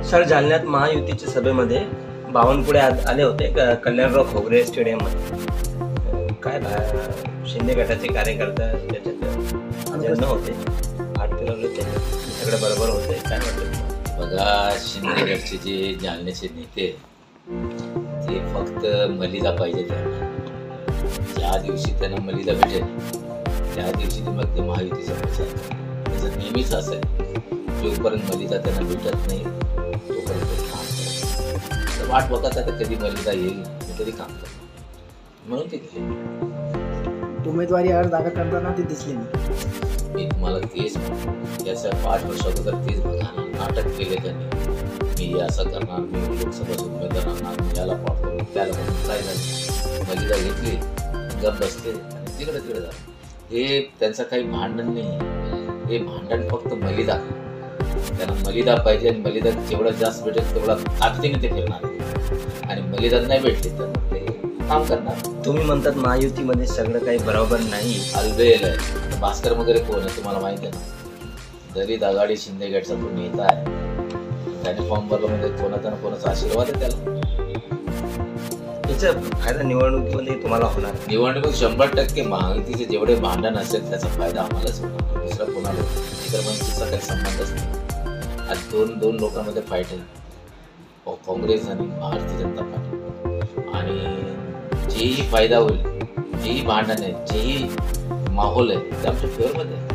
Sir, जालन्यात महायुतीच्या सभेमध्ये बावनकुळे आले होते कल्याणराव खोगरे स्टेडियममध्ये. काय शिंदे गटाचे कार्यकर्ता त्याच्यात जण होते, आठ फिरवले ते सगळं बरोबर होते. काय वाटतं? बघा, शिंदे गटचे जे जालन्याचे नेते ते फक्त मलिदा पाहिजे त्यांना. ज्या दिवशी त्यांना मलिदा भेटेल त्या दिवशी ते मग ते महायुतीचा प्रचार. त्याचं नेहमीच असं आहे, जोपर्यंत मलिदा त्यांना भेटत नाही तोपर्यंत ते काम करतात. तर वाट बघत आता कधी मलिदा येईल कधी काम करतात, म्हणून ते गेले. उमेदवारी अर्ज दाखल करताना ते दिसले नाही. मी तुम्हाला तेच याच्या 5 वर्ष अगोदर तेच बघा ना, नाटक केले त्यांनी. मी असं करणार, मी लोकसभेचा उमेदवार आणणार, मी याला पाठवतो त्याला म्हणून काय झालं, मलिदा घेतली, गप बसते आणि तिकडे झालं. हे त्यांचं काही भांडण नाही, हे भांडण फक्त मलिदा. त्यांना मलिदा पाहिजे आणि मलिदा जेवढा जास्त भेटेल तेवढा ताकदीने ते फिरणार आणि मलिदा नाही भेटले तर ते काम करणार. तुम्ही म्हणतात महायुतीमध्ये सगळं काही बरोबर नाही. अलबेल आहे. भास्कर वगैरे कोण आहे तुम्हाला माहिती आहे ना? दलित आघाडी शिंदे गटचा तो नेता आहे. त्याने फॉर्म भरला म्हणजे कोणाचा ना कोणाचा आशीर्वाद आहे त्याला. याचा फायदा निवडणुकीमध्ये तुम्हाला होणार? निवडणूक 100% महायुतीचे जेवढे भांडण असेल त्याचा फायदा आम्हालाच होणार, दुसरा कोणाला होणार. इतर मनसेचा काही संबंधच नाही. आज दोन लोकांमध्ये फाईट आहे, काँग्रेस आणि भारतीय जनता पार्टी. आणि जेही फायदा होईल, जेही भांडण आहे, जेही माहोल आहे ते आमच्या फेवरमध्ये आहे.